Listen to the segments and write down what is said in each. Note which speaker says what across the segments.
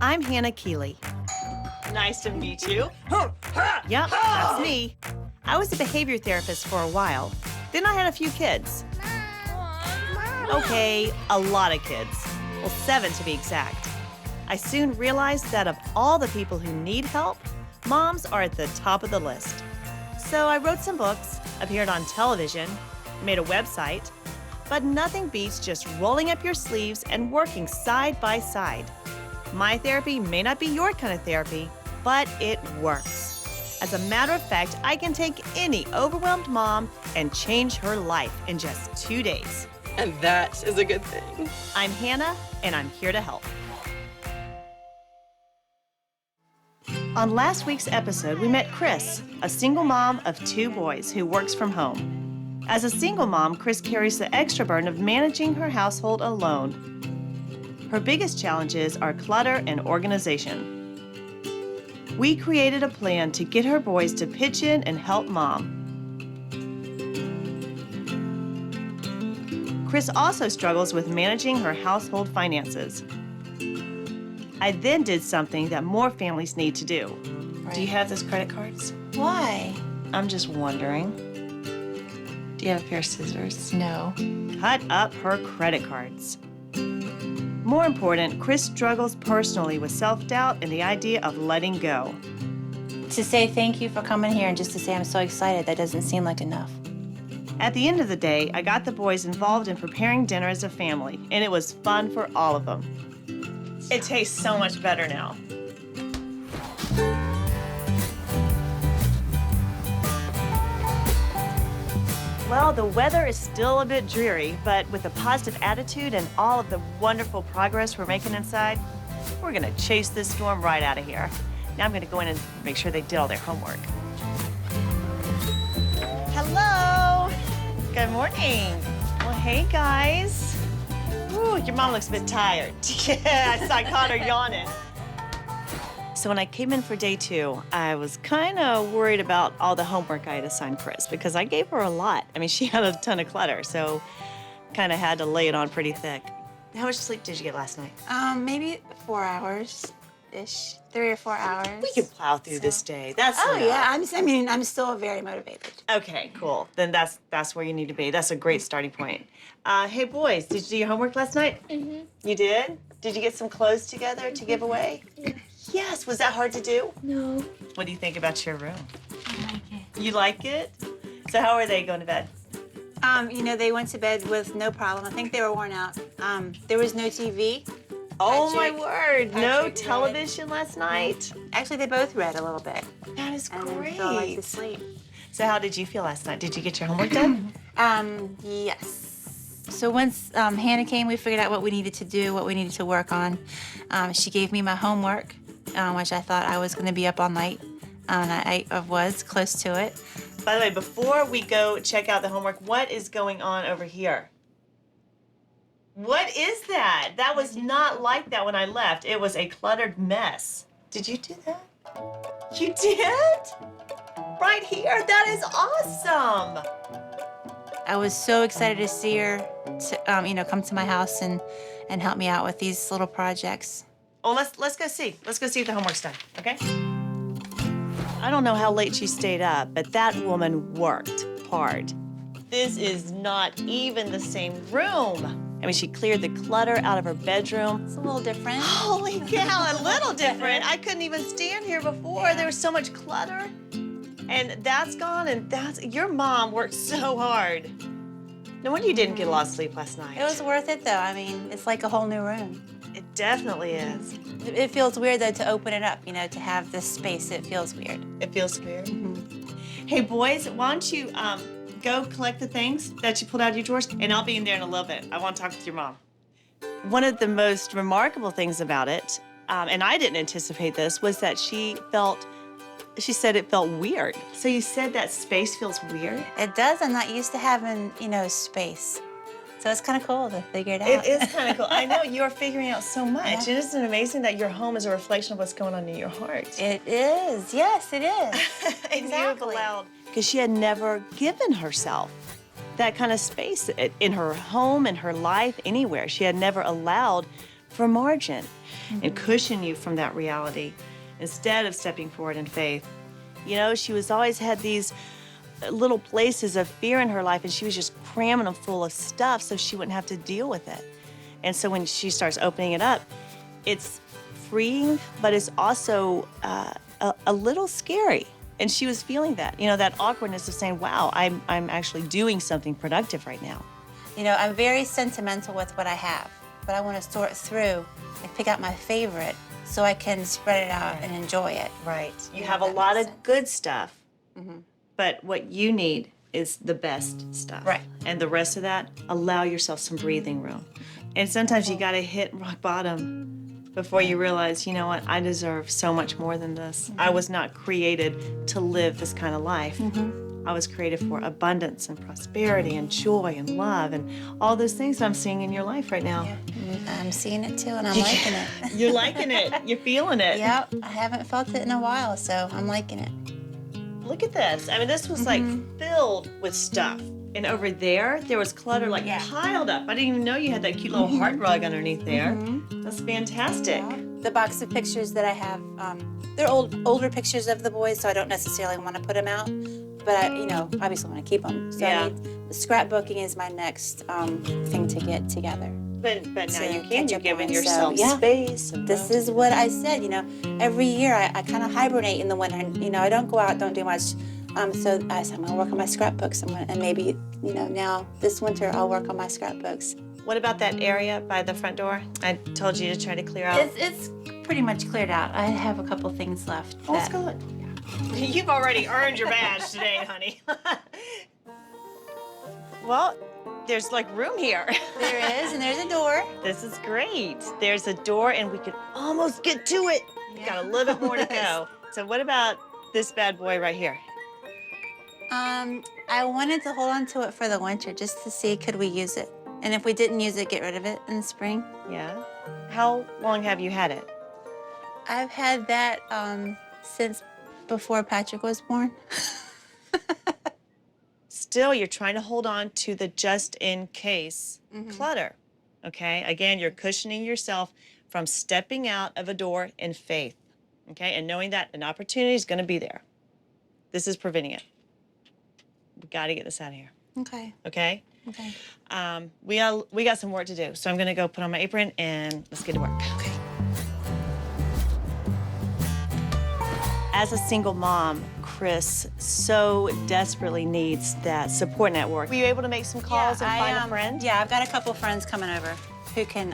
Speaker 1: I'm Hana Keeley.
Speaker 2: Nice to meet you.
Speaker 1: Yep, that's me. I was a behavior therapist for a while. Then I had a few kids. Okay, a lot of kids. Well, 7 to be exact. I soon realized that of all the people who need help, moms are at the top of the list. So I wrote some books, appeared on television, made a website, but nothing beats just rolling up your sleeves and working side by side. My therapy may not be your kind of therapy, but it works. As a matter of fact, I can take any overwhelmed mom and change her life in just 2 days.
Speaker 2: And that is a good thing.
Speaker 1: I'm Hana, and I'm here to help. On last week's episode, we met Chris, a single mom of 2 boys who works from home. As a single mom, Chris carries the extra burden of managing her household alone. Her biggest challenges are clutter and organization. We created a plan to get her boys to pitch in and help Mom. Chris also struggles with managing her household finances. I then did something that more families need to do.
Speaker 2: Right.
Speaker 1: Do you have those credit cards?
Speaker 2: Why?
Speaker 1: I'm just wondering. Do you have a pair of scissors?
Speaker 2: No.
Speaker 1: Cut up her credit cards. More important, Chris struggles personally with self-doubt and the idea of letting go.
Speaker 3: To say thank you for coming here and just to say I'm so excited, that doesn't seem like enough.
Speaker 1: At the end of the day, I got the boys involved in preparing dinner as a family, and it was fun for all of them. It tastes so much better now. Well, the weather is still a bit dreary, but with a positive attitude and all of the wonderful progress we're making inside, we're gonna chase this storm right out of here. Now I'm gonna go in and make sure they did all their homework. Hello! Good morning. Well, hey, guys. Ooh, your mom looks a bit tired. Yeah, I caught her yawning. So when I came in for day 2, I was kind of worried about all the homework I had assigned Chris because I gave her a lot. I mean, she had a ton of clutter, so kind of had to lay it on pretty thick. How much sleep did you get last night?
Speaker 3: Maybe 4 hours-ish, 3 or 4 hours.
Speaker 1: We can plow through this day. That's
Speaker 3: Oh
Speaker 1: enough.
Speaker 3: yeah, I'm still very motivated.
Speaker 1: Okay, cool. Then that's where you need to be. That's a great starting point. Hey, boys, did you do your homework last night? Mm-hmm. You did? Did you get some clothes together to give away?
Speaker 3: Yeah.
Speaker 1: Yes. Was that hard to do?
Speaker 3: No.
Speaker 1: What do you think about your room?
Speaker 3: I like it.
Speaker 1: You like it? So how are they going to bed?
Speaker 3: They went to bed with no problem. I think they were worn out. There was no TV.
Speaker 1: Oh, my
Speaker 3: Patrick-
Speaker 1: word. No
Speaker 3: Patrick read.
Speaker 1: television last night?
Speaker 3: Actually, they both read a little bit.
Speaker 1: That is
Speaker 3: And then
Speaker 1: great.
Speaker 3: fell like to sleep.
Speaker 1: So how did you feel last night? Did you get your homework done?
Speaker 3: Yes. So once Hannah came, we figured out what we needed to do, what we needed to work on. She gave me my homework, which I thought I was going to be up all night. And I was close to it.
Speaker 1: By the way, before we go check out the homework, what is going on over here? What is that? That was not like that when I left. It was a cluttered mess. Did you do that? You did? Right here? That is awesome.
Speaker 3: I was so excited to see her, come to my house and help me out with these little projects.
Speaker 1: Well, let's go see. Let's go see if the homework's done, okay? I don't know how late she stayed up, but that woman worked hard. This is not even the same room. I mean, she cleared the clutter out of her bedroom.
Speaker 3: It's a little different.
Speaker 1: Holy cow, a little different. I couldn't even stand here before. There was so much clutter. And that's gone, and your mom worked so hard. No wonder you didn't get a lot of sleep last night.
Speaker 3: It was worth it, though. I mean, it's like a whole new room.
Speaker 1: It definitely is.
Speaker 3: It feels weird, though, to open it up, to have this space. It feels weird.
Speaker 1: It feels weird.
Speaker 3: Mm-hmm.
Speaker 1: Hey, boys, why don't you go collect the things that you pulled out of your drawers, and I'll be in there in a little bit. I want to talk with your mom. One of the most remarkable things about it, and I didn't anticipate this, was that she said it felt weird. So you said that space feels weird?
Speaker 3: It does. I'm not used to having, space. So it's kind of cool to figure it out.
Speaker 1: It is kind of cool. I know you're figuring out so much.
Speaker 3: Yeah.
Speaker 1: Isn't it amazing that your home is a reflection of what's going on in your heart?
Speaker 3: It is. Yes, it is.
Speaker 1: Exactly. Because she had never given herself that kind of space in her home, in her life, anywhere. She had never allowed for margin and cushion you from that reality instead of stepping forward in faith. You know, she was always had these little places of fear in her life, and she was just cramming them full of stuff so she wouldn't have to deal with it. And so when she starts opening it up, it's freeing, but it's also a little scary. And she was feeling that, you know, that awkwardness of saying, wow, I'm actually doing something productive right now.
Speaker 3: You know, I'm very sentimental with what I have, but I want to sort through and pick out my favorite so I can spread it out and enjoy it.
Speaker 1: Right. You
Speaker 3: Yeah,
Speaker 1: have a
Speaker 3: that
Speaker 1: lot
Speaker 3: makes
Speaker 1: of
Speaker 3: sense.
Speaker 1: good stuff, but what you need is the best stuff.
Speaker 3: Right.
Speaker 1: And the rest of that, allow yourself some breathing room. And sometimes you got to hit rock bottom before you realize, you know what, I deserve so much more than this. I was not created to live this kind of life. I was created for abundance and prosperity and joy and love and all those things that I'm seeing in your life right now.
Speaker 3: Yeah, I'm seeing it too, and I'm liking it.
Speaker 1: You're liking it. You're feeling it.
Speaker 3: Yep, I haven't felt it in a while, so I'm liking it.
Speaker 1: Look at this. I mean, this was like filled with stuff. And over there was clutter like piled up. I didn't even know you had that cute little heart rug underneath there. That's fantastic.
Speaker 3: The box of pictures that I have, they're older pictures of the boys, so I don't necessarily want to put them out. But I, you know, obviously want to keep them. So I need, the scrapbooking is my next thing to get together.
Speaker 1: But now
Speaker 3: So
Speaker 1: you
Speaker 3: catch
Speaker 1: can. You're
Speaker 3: up
Speaker 1: giving
Speaker 3: on.
Speaker 1: yourself
Speaker 3: So, yeah.
Speaker 1: space. And
Speaker 3: This is what I said, you know, every year I kind of hibernate in the winter. You know, I don't go out, don't do much. So I said, I'm going to work on my scrapbooks. And maybe, you know, now this winter I'll work on my scrapbooks.
Speaker 1: What about that area by the front door? I told you to try to clear out.
Speaker 3: It's pretty much cleared out. I have a couple things left.
Speaker 1: Oh, let's go look. You've already earned your badge today, honey. Well, there's like room here.
Speaker 3: There is, and there's a door.
Speaker 1: This is great. There's a door, and we could almost get to it. We've got a little bit more to go. So what about this bad boy right here?
Speaker 3: I wanted to hold on to it for the winter just to see could we use it. And if we didn't use it, get rid of it in the spring.
Speaker 1: Yeah. How long have you had it?
Speaker 3: I've had that since before Patrick was born.
Speaker 1: Still, you're trying to hold on to the just-in-case clutter, okay? Again, you're cushioning yourself from stepping out of a door in faith, okay? And knowing that an opportunity is going to be there. This is preventing it. We got to get this out of here,
Speaker 3: Okay.
Speaker 1: okay?
Speaker 3: Okay.
Speaker 1: We got some work to do, so I'm going to go put on my apron and let's get to work.
Speaker 3: Okay.
Speaker 1: As a single mom, Chris so desperately needs that support network. Were you able to make some calls and find a friend?
Speaker 3: Yeah, I've got a couple friends coming over who can,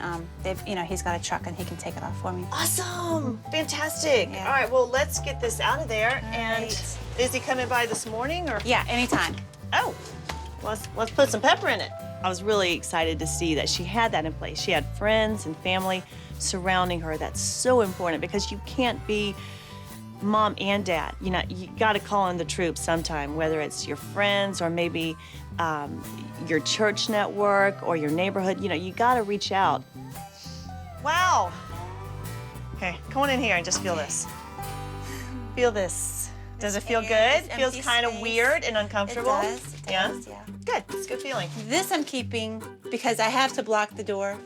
Speaker 3: you know, he's got a truck and he can take it off for me.
Speaker 1: Awesome! Fantastic.
Speaker 3: Yeah.
Speaker 1: All right, well, let's get this out of there.
Speaker 3: All
Speaker 1: And
Speaker 3: right.
Speaker 1: is he coming by this morning or?
Speaker 3: Yeah, anytime.
Speaker 1: Oh, let's put some pepper in it. I was really excited to see that she had that in place. She had friends and family surrounding her. That's so important because you can't be mom and dad. You know, you got to call in the troops sometime, whether it's your friends or maybe your church network or your neighborhood. You know, you got to reach out. Wow. Okay, come on in here and just feel this. Feel this. Does it feel good?
Speaker 3: It's
Speaker 1: Feels
Speaker 3: empty
Speaker 1: kind of
Speaker 3: space.
Speaker 1: weird and uncomfortable.
Speaker 3: It does. It
Speaker 1: Yeah?
Speaker 3: does, yeah.
Speaker 1: Good. It's a good feeling.
Speaker 3: This I'm keeping because I have to block the door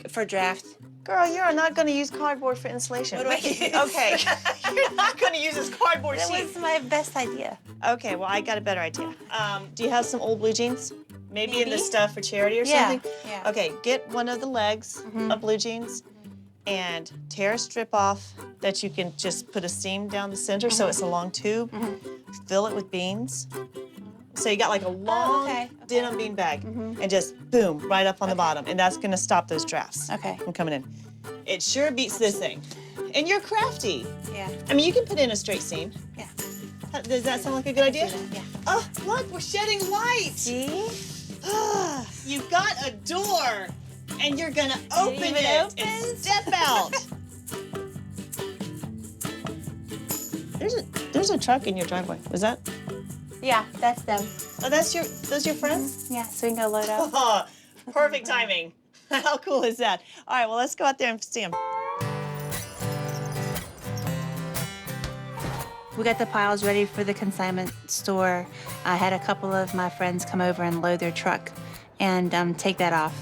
Speaker 3: for draft.
Speaker 1: Girl, you're not going to use cardboard for insulation.
Speaker 3: What do I
Speaker 1: Wait,
Speaker 3: use?
Speaker 1: Okay. You're not going to use this cardboard
Speaker 3: That
Speaker 1: sheet.
Speaker 3: was my best idea.
Speaker 1: Okay, well, I got a better idea. Do you have some old blue jeans? Maybe in the
Speaker 3: Maybe.
Speaker 1: stuff for charity or
Speaker 3: Yeah,
Speaker 1: something?
Speaker 3: yeah.
Speaker 1: Okay, get one of the legs of blue jeans and tear a strip off that you can just put a seam down the center so it's a long tube. Fill it with beans. So you got like a long
Speaker 3: okay.
Speaker 1: denim bean bag and just boom, right up on the bottom. And that's gonna stop those drafts
Speaker 3: Okay.
Speaker 1: from coming in. It sure beats this thing. And you're crafty.
Speaker 3: Yeah.
Speaker 1: I mean, you can put in a straight seam.
Speaker 3: Yeah.
Speaker 1: Does that sound like a good idea?
Speaker 3: Yeah.
Speaker 1: Oh, look, we're shedding light.
Speaker 3: See?
Speaker 1: You've got a door, and you're gonna open
Speaker 3: even
Speaker 1: it
Speaker 3: open?
Speaker 1: and step out. There's a truck in your driveway. Was that?
Speaker 3: Yeah, that's them.
Speaker 1: Oh, those your friends?
Speaker 3: Yeah, so we can go load up.
Speaker 1: Oh, perfect timing. How cool is that? All right, well, let's go out there and see them.
Speaker 3: We got the piles ready for the consignment store. I had a couple of my friends come over and load their truck and take that off.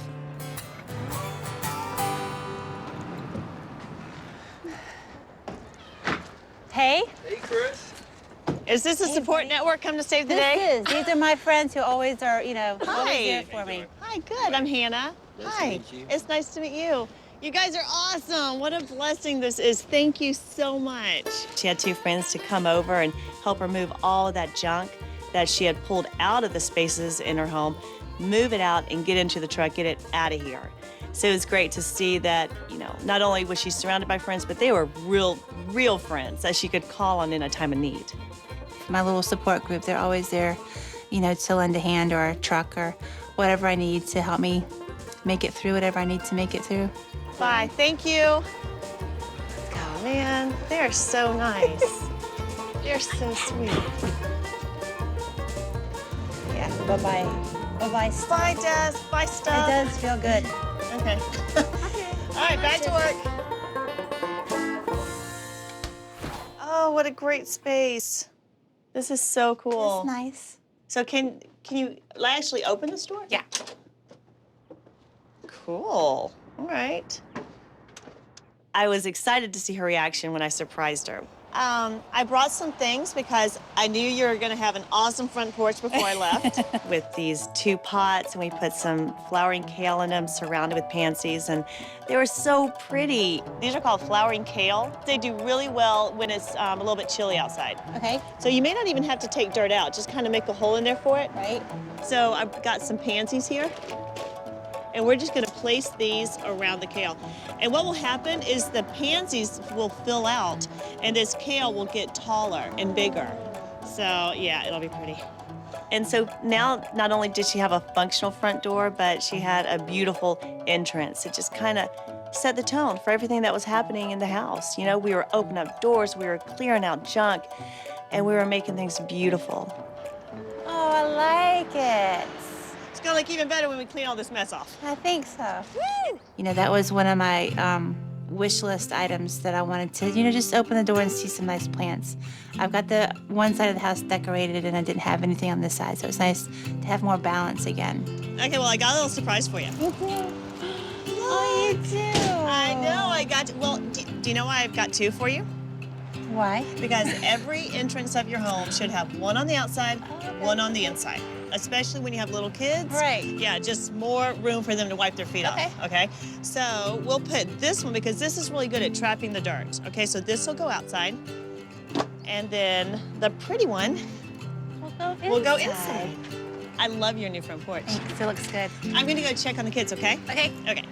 Speaker 3: Hey.
Speaker 4: Hey, Chris.
Speaker 1: Is this a support network come to save the day?
Speaker 3: This is. These are my friends who always are, always
Speaker 1: Hi.
Speaker 3: there for me.
Speaker 1: Hi, good. I'm Hannah.
Speaker 4: Nice
Speaker 1: Hi.
Speaker 4: to meet you.
Speaker 1: It's nice to meet you. You guys are awesome. What a blessing this is. Thank you so much. She had two friends to come over and help her move all of that junk that she had pulled out of the spaces in her home, move it out and get into the truck, get it out of here. So it was great to see that, not only was she surrounded by friends, but they were real friends that she could call on in a time of need.
Speaker 3: My little support group, they're always there, to lend a hand or a truck or whatever I need to help me make it through whatever I need to make it through.
Speaker 1: Bye. Thank you. Oh, man, they're so nice. They're so sweet.
Speaker 3: Yeah, bye-bye. Bye-bye, stuff.
Speaker 1: Bye, Des. Bye,
Speaker 3: It
Speaker 1: stuff.
Speaker 3: does feel good.
Speaker 1: Okay. All right, back to work. Oh, what a great space. This is so cool.
Speaker 3: It's nice.
Speaker 1: So can you actually open this door?
Speaker 3: Yeah.
Speaker 1: Cool. All right. I was excited to see her reaction when I surprised her. I brought some things because I knew you were going to have an awesome front porch before I left. With these two pots, and we put some flowering kale in them, surrounded with pansies, and they were so pretty. These are called flowering kale. They do really well when it's a little bit chilly outside.
Speaker 3: Okay.
Speaker 1: So you may not even have to take dirt out, just kind of make a hole in there for it.
Speaker 3: Right.
Speaker 1: So I've got some pansies here, and we're just gonna place these around the kale. And what will happen is the pansies will fill out, and this kale will get taller and bigger. So yeah, it'll be pretty. And so now, not only did she have a functional front door, but she had a beautiful entrance. It just kind of set the tone for everything that was happening in the house. We were opening up doors, we were clearing out junk, and we were making things beautiful.
Speaker 3: Oh, I like it.
Speaker 1: It's gonna look even better when we clean all this mess off.
Speaker 3: I think so.
Speaker 1: Woo!
Speaker 3: That was one of my wish list items that I wanted to, just open the door and see some nice plants. I've got the one side of the house decorated and I didn't have anything on this side, so it's nice to have more balance again.
Speaker 1: Okay, well, I got a little surprise for you.
Speaker 3: You do? Oh, you do?
Speaker 1: I know, I got, well, do you know why I've got two for you?
Speaker 3: Why?
Speaker 1: Because every entrance of your home should have one on the outside, one on the inside. Especially when you have little kids.
Speaker 3: Right.
Speaker 1: Yeah, just more room for them to wipe their feet off. Okay. So we'll put this one because this is really good at trapping the dirt. Okay, so this will go outside. And then the pretty one will go inside. I love your new front porch.
Speaker 3: Thanks, it looks good.
Speaker 1: I'm gonna go check on the kids, okay?
Speaker 3: Okay.
Speaker 1: Okay.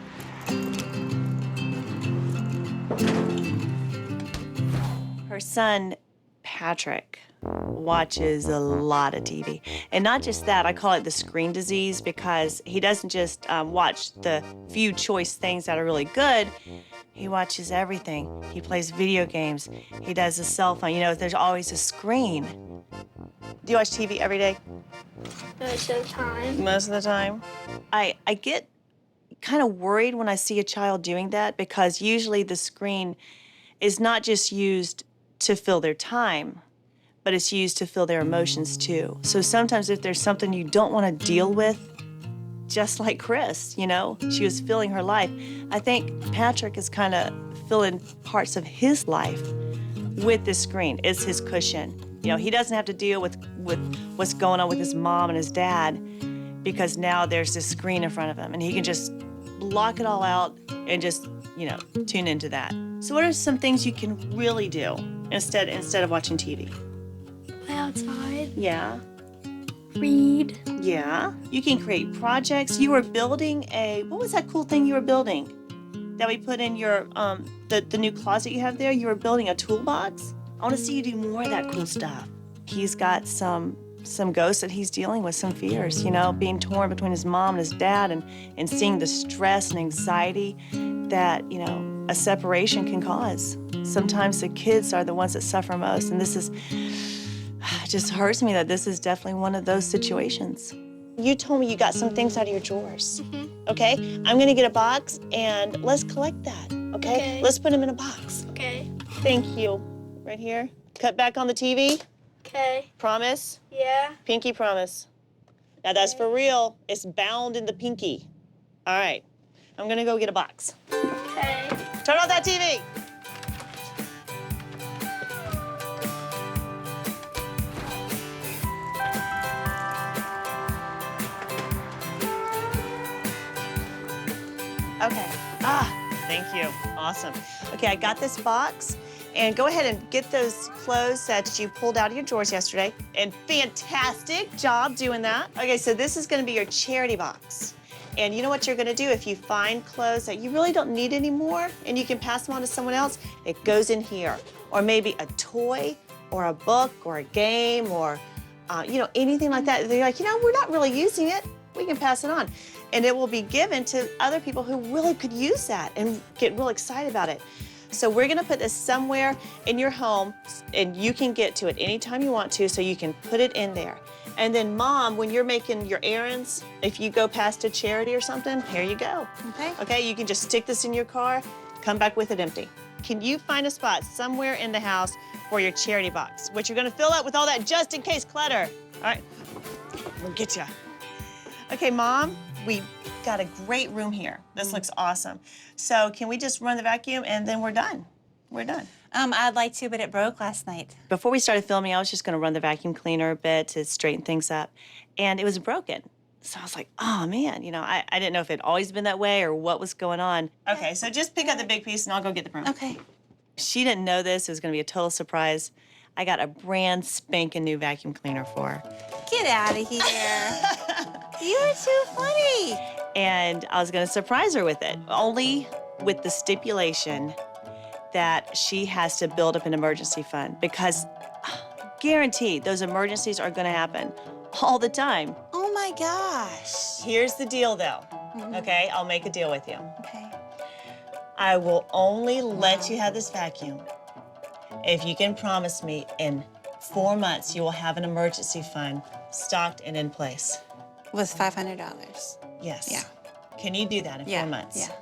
Speaker 1: Her son, Patrick, watches a lot of TV. And not just that, I call it the screen disease because he doesn't just watch the few choice things that are really good. He watches everything. He plays video games. He does a cell phone. There's always a screen. Do you watch TV every day?
Speaker 5: Most of the time.
Speaker 1: Most of the time. I get kind of worried when I see a child doing that because usually the screen is not just used to fill their time, but it's used to fill their emotions too. So sometimes if there's something you don't want to deal with, just like Chris, she was filling her life. I think Patrick is kind of filling parts of his life with this screen. It's his cushion. He doesn't have to deal with what's going on with his mom and his dad because now there's this screen in front of him and he can just block it all out and just, tune into that. So what are some things you can really do instead of watching TV?
Speaker 5: Play outside.
Speaker 1: Yeah.
Speaker 5: Read.
Speaker 1: Yeah. You can create projects. You were building what was that cool thing you were building that we put in your, the new closet you have there? You were building a toolbox? I want to see you do more of that cool stuff. He's got some ghosts that he's dealing with, some fears, being torn between his mom and his dad and seeing the stress and anxiety that, a separation can cause. Sometimes the kids are the ones that suffer most, and this is, it just hurts me that this is definitely one of those situations. You told me you got some things out of your drawers, okay? I'm gonna get a box and let's collect that, okay? Let's put them in a box.
Speaker 5: Okay.
Speaker 1: Thank you. Right here. Cut back on the TV.
Speaker 5: Okay.
Speaker 1: Promise?
Speaker 5: Yeah.
Speaker 1: Pinky promise. Now that's for real. It's bound in the pinky. All right. I'm gonna go get a box.
Speaker 5: Okay.
Speaker 1: Turn off that TV. Okay. Thank you. Awesome. Okay, I got this box. And go ahead and get those clothes that you pulled out of your drawers yesterday. And fantastic job doing that. Okay, so this is gonna be your charity box. And you know what you're gonna do if you find clothes that you really don't need anymore and you can pass them on to someone else, it goes in here. Or maybe a toy or a book or a game or anything like that. They're like, we're not really using it. We can pass it on. And it will be given to other people who really could use that and get real excited about it. So we're gonna put this somewhere in your home and you can get to it anytime you want to, so you can put it in there. And then Mom, when you're making your errands, if you go past a charity or something, here you go.
Speaker 3: Okay.
Speaker 1: Okay, you can just stick this in your car, come back with it empty. Can you find a spot somewhere in the house for your charity box, which you're gonna fill up with all that just in case clutter? All right, we'll get ya. Okay, Mom, we got a great room here. This looks awesome. So can we just run the vacuum and then we're done? We're done.
Speaker 3: I'd like to, but it broke last night.
Speaker 1: Before we started filming, I was just gonna run the vacuum cleaner a bit to straighten things up, and it was broken. So I was like, oh man, I didn't know if it had always been that way or what was going on. Okay, so just pick up the big piece and I'll go get the broom.
Speaker 3: Okay.
Speaker 1: She didn't know this. It was gonna be a total surprise. I got a brand spanking new vacuum cleaner for her.
Speaker 3: Get out of here. You're too funny.
Speaker 1: And I was gonna surprise her with it, only with the stipulation that she has to build up an emergency fund, because guaranteed those emergencies are gonna happen all the time.
Speaker 3: Oh my gosh.
Speaker 1: Here's the deal though, okay? I'll make a deal with you.
Speaker 3: Okay.
Speaker 1: I will only let you have this vacuum if you can promise me in 4 months you will have an emergency fund stocked and in place.
Speaker 3: Was $500.
Speaker 1: Yes.
Speaker 3: Yeah.
Speaker 1: Can you do that in 4 months?
Speaker 3: Yeah.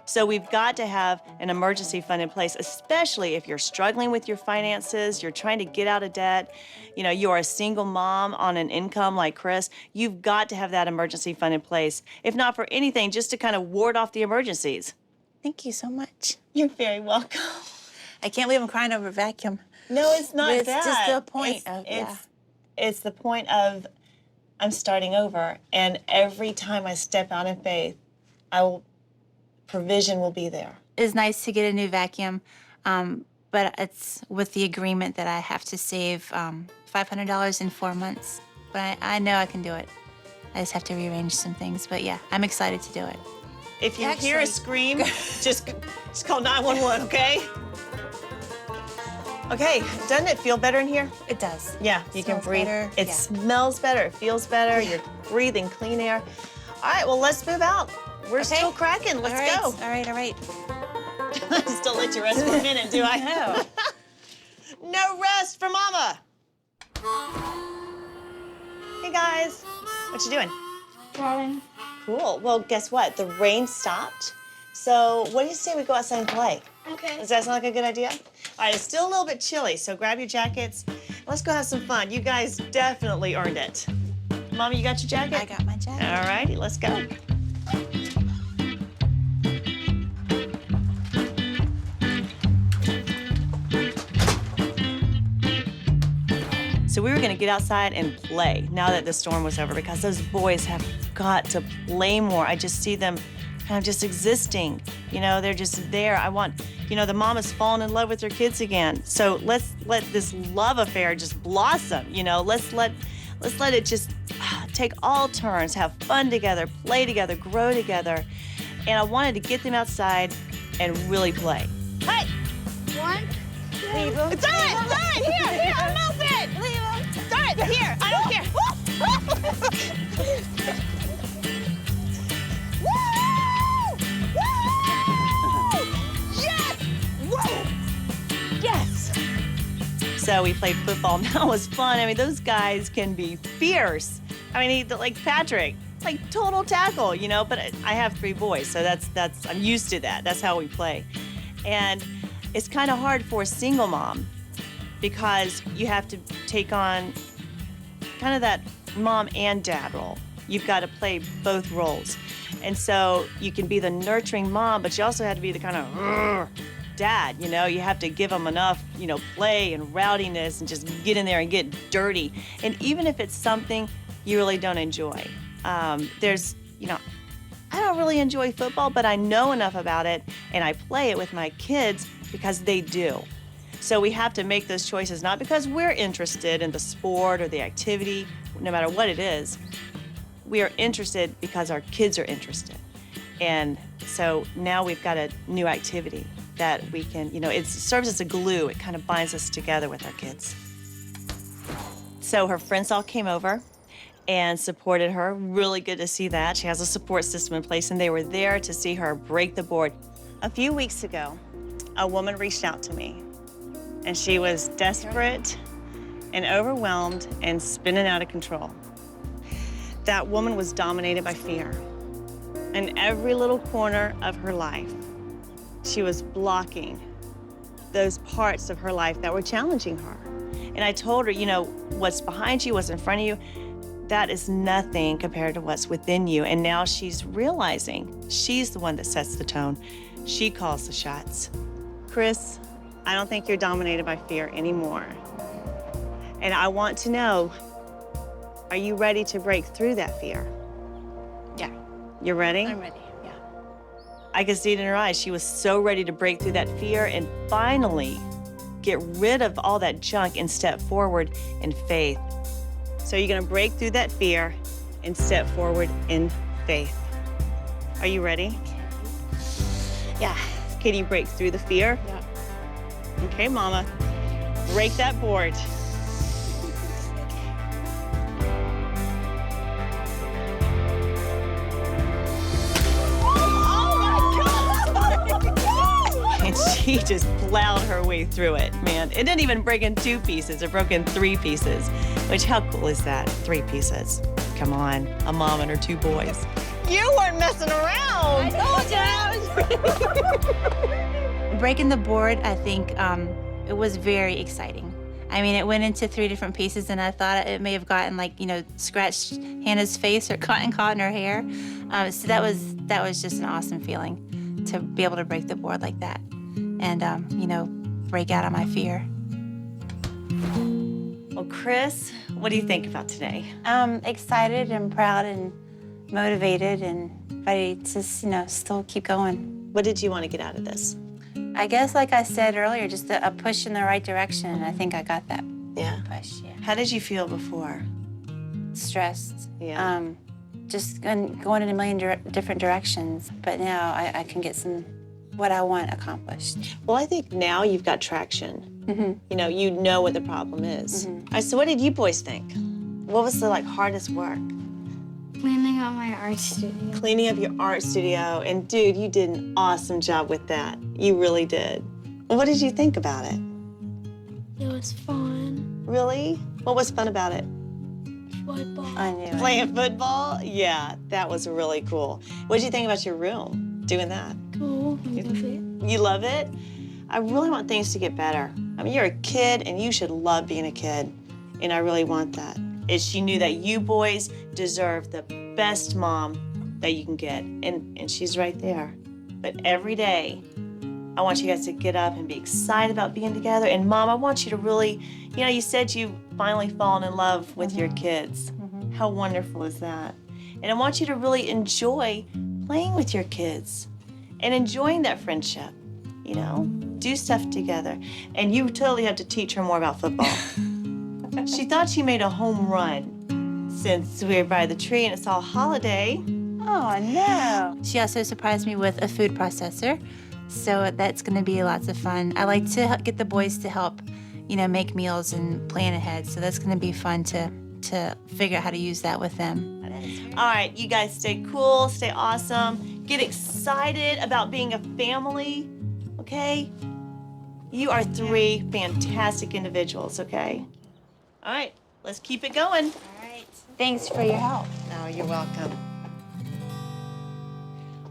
Speaker 1: So we've got to have an emergency fund in place, especially if you're struggling with your finances, you're trying to get out of debt, you're a single mom on an income like Chris, you've got to have that emergency fund in place. If not for anything, just to kind of ward off the emergencies.
Speaker 3: Thank you so much.
Speaker 1: You're very welcome.
Speaker 3: I can't believe I'm crying over a vacuum.
Speaker 1: No, it's not
Speaker 3: But
Speaker 1: that.
Speaker 3: it's just the point
Speaker 1: It's the point of I'm starting over, and every time I step out in faith, provision will be there.
Speaker 3: It's nice to get a new vacuum, but it's with the agreement that I have to save $500 in 4 months. But I know I can do it. I just have to rearrange some things. But yeah, I'm excited to do it.
Speaker 1: If you hear a scream, just call 911, okay? Okay, doesn't it feel better in here?
Speaker 3: It does.
Speaker 1: Yeah, you can
Speaker 3: Smells
Speaker 1: breathe.
Speaker 3: better.
Speaker 1: It smells better, it feels better, you're breathing clean air. All right, well, let's move out. We're still cracking, let's go.
Speaker 3: All right.
Speaker 1: I just don't let you rest for a minute, do I?
Speaker 3: No.
Speaker 1: No rest for Mama. Hey guys, what you doing?
Speaker 5: Drawing.
Speaker 1: Cool, well, guess what? The rain stopped. So what do you say we go outside and play?
Speaker 5: Okay.
Speaker 1: Does that sound like a good idea? All right, it's still a little bit chilly, so grab your jackets. Let's go have some fun. You guys definitely earned it. Mama, you got your jacket?
Speaker 3: I got my jacket.
Speaker 1: All righty, let's go. So we were gonna get outside and play now that the storm was over, because those boys have got to play more. I just see them kind of just existing. They're just there. I want, the mama's fallen in love with her kids again. So let's let this love affair just blossom. Let's let it just take all turns, have fun together, play together, grow together. And I wanted to get them outside and really play. Hey!
Speaker 5: 1, 2.
Speaker 1: It's all right, it's all right. Here, I'm open.
Speaker 3: Leave him.
Speaker 1: It's all right, here, I don't care. Woo! Woo! Yes! Woo! Yes! So we played football. That was fun. I mean, those guys can be fierce. I mean, like Patrick, like total tackle, but I have 3 boys, so that's I'm used to that. That's how we play. And it's kind of hard for a single mom because you have to take on kind of that mom and dad role. You've got to play both roles. And so you can be the nurturing mom, but you also have to be the kind of dad, You have to give them enough, play and rowdiness and just get in there and get dirty. And even if it's something you really don't enjoy, there's, I don't really enjoy football, but I know enough about it and I play it with my kids because they do. So we have to make those choices not because we're interested in the sport or the activity, no matter what it is. We are interested because our kids are interested. And so now we've got a new activity that we can, it serves as a glue. It kind of binds us together with our kids. So her friends all came over and supported her. Really good to see that. She has a support system in place, and they were there to see her break the board. A few weeks ago, a woman reached out to me, and she was desperate and overwhelmed and spinning out of control. That woman was dominated by fear. In every little corner of her life, she was blocking those parts of her life that were challenging her. And I told her, what's behind you, what's in front of you, that is nothing compared to what's within you. And now she's realizing she's the one that sets the tone. She calls the shots. Chris, I don't think you're dominated by fear anymore. And I want to know, are you ready to break through that fear?
Speaker 3: Yeah.
Speaker 1: You're ready?
Speaker 3: I'm ready, yeah.
Speaker 1: I could see it in her eyes. She was so ready to break through that fear and finally get rid of all that junk and step forward in faith. So you're gonna break through that fear and step forward in faith. Are you ready?
Speaker 3: Yeah.
Speaker 1: Can you break through the fear?
Speaker 3: Yeah.
Speaker 1: Okay, Mama. Break that board. And she just plowed her way through it, man. It didn't even break in 2 pieces. It broke in 3 pieces, which how cool is that? 3 pieces. Come on, a mom and her 2 boys. You weren't messing around.
Speaker 3: I told you. Breaking the board, I think it was very exciting. I mean, it went into 3 different pieces, and I thought it may have gotten scratched Hannah's face or gotten caught in her hair. So that was just an awesome feeling to be able to break the board like that, and break out of my fear.
Speaker 1: Well, Chris, what do you think about today?
Speaker 3: Excited and proud and motivated and ready to still keep going.
Speaker 1: What did you want to get out of this?
Speaker 3: I guess, like I said earlier, just a push in the right direction, and I think I got that
Speaker 1: Yeah.
Speaker 3: push. Yeah.
Speaker 1: How did you feel before?
Speaker 3: Stressed.
Speaker 1: Yeah.
Speaker 3: Just going in a million different directions, but now I can get what I want accomplished.
Speaker 1: Well, I think now you've got traction.
Speaker 3: Mm-hmm.
Speaker 1: You know what the problem is.
Speaker 3: Mhm.
Speaker 1: All right, so what did you boys think? What was the hardest work?
Speaker 5: Cleaning up my art studio.
Speaker 1: Cleaning up your art studio, and dude, you did an awesome job with that. You really did. What did you think about it?
Speaker 5: It was fun.
Speaker 1: Really? What was fun about it?
Speaker 5: Football.
Speaker 3: I knew it.
Speaker 1: Playing football? Yeah, that was really cool. What did you think about your room, doing that?
Speaker 5: Cool. I love it.
Speaker 1: You love it? I really want things to get better. I mean, you're a kid, and you should love being a kid, and I really want that. She knew that you boys deserve the best mom that you can get, and she's right there. But every day, I want you guys to get up and be excited about being together. And Mom, I want you to really, you said you've finally fallen in love with your kids. How wonderful is that? And I want you to really enjoy playing with your kids and enjoying that friendship, do stuff together. And you totally have to teach her more about football. She thought she made a home run since we were by the tree and it's all holiday.
Speaker 3: Oh, no. She also surprised me with a food processor, so that's going to be lots of fun. I like to get the boys to help, make meals and plan ahead, so that's going to be fun to figure out how to use that with them.
Speaker 1: All right, you guys stay cool, stay awesome, get excited about being a family, okay? You are 3 fantastic individuals, okay? All right, let's keep it going.
Speaker 3: All right. Thanks for your help.
Speaker 1: Oh, you're welcome.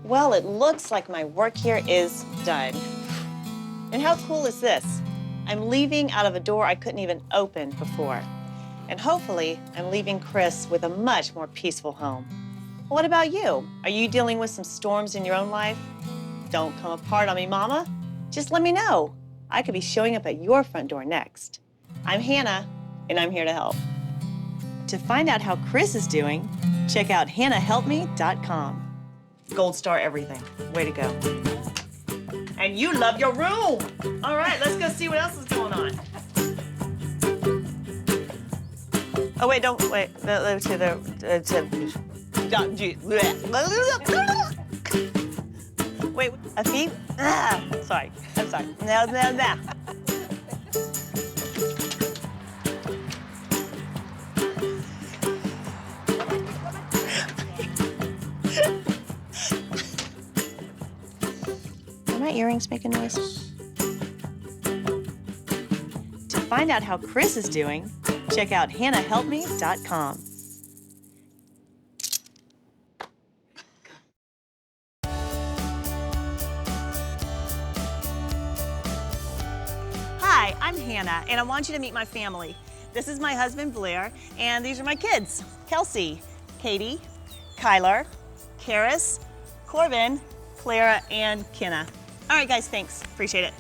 Speaker 1: Well, it looks like my work here is done. And how cool is this? I'm leaving out of a door I couldn't even open before. And hopefully, I'm leaving Chris with a much more peaceful home. What about you? Are you dealing with some storms in your own life? Don't come apart on me, Mama. Just let me know. I could be showing up at your front door next. I'm Hannah, and I'm here to help. To find out how Chris is doing, check out hanahelpme.com. Gold star everything. Way to go. And you love your room. All right, let's go see what else is going on. Oh, wait, don't, wait. Wait, a feet? Sorry, I'm sorry. No. Are my earrings making noise? To find out how Chris is doing, check out hanahelpme.com. Hi, I'm Hannah, and I want you to meet my family. This is my husband, Blair, and these are my kids, Kelsey, Katie, Kyler, Karis, Corbin, Clara, and Kenna. All right, guys, thanks. Appreciate it.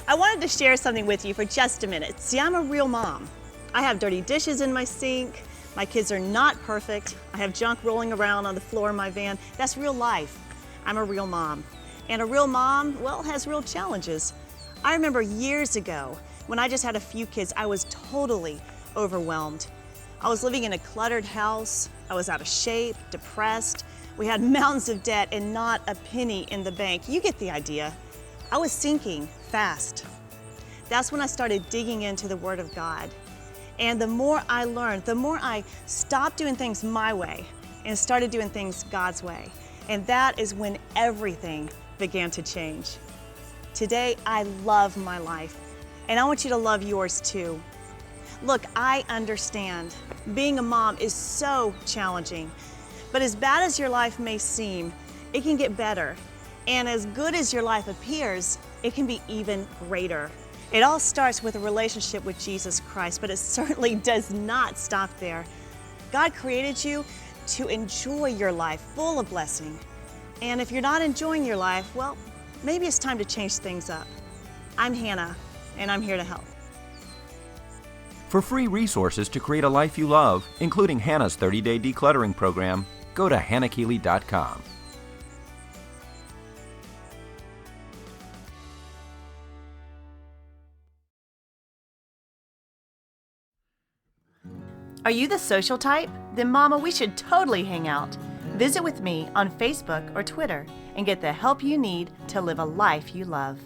Speaker 1: I wanted to share something with you for just a minute. See, I'm a real mom. I have dirty dishes in my sink. My kids are not perfect. I have junk rolling around on the floor of my van. That's real life. I'm a real mom. And a real mom, well, has real challenges. I remember years ago when I just had a few kids, I was totally overwhelmed. I was living in a cluttered house. I was out of shape, depressed. We had mountains of debt and not a penny in the bank. You get the idea. I was sinking fast. That's when I started digging into the Word of God. And the more I learned, the more I stopped doing things my way and started doing things God's way. And that is when everything began to change. Today, I love my life, and I want you to love yours too. Look, I understand. Being a mom is so challenging, but as bad as your life may seem, it can get better. And as good as your life appears, it can be even greater. It all starts with a relationship with Jesus Christ, but it certainly does not stop there. God created you to enjoy your life full of blessing. And if you're not enjoying your life, well, maybe it's time to change things up. I'm Hannah, and I'm here to help.
Speaker 4: For free resources to create a life you love, including Hannah's 30-day decluttering program, go to hanakeely.com.
Speaker 1: Are you the social type? Then Mama, we should totally hang out. Visit with me on Facebook or Twitter and get the help you need to live a life you love.